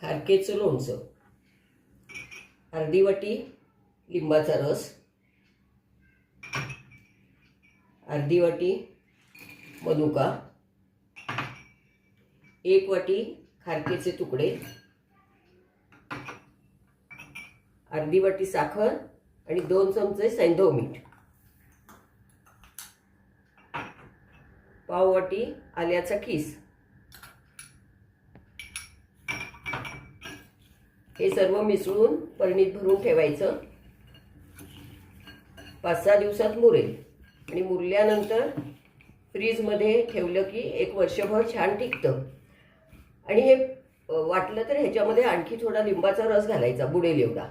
खारकेचं लोणचं, अर्धी वाटी लिंबाचा रस, अर्धी वाटी मनुका, 1 वाटी खारकेचे तुकडे, अर्धी वाटी साखर आणि 2 चमचे सैंधव मीठ, पाव वाटी आल्याचा खीस. हे सर्व मिसळून बरणीत भरून ठेवायचं. 5-6 दिवसात मुरेल आणि मुरल्यानंतर फ्रीजमध्ये ठेवलं की 1 वर्षभर छान टिकतं. आणि हे वाटलं तर ह्याच्यामध्ये आणखी थोडा लिंबाचा रस घालायचा, बुडेल एवढा.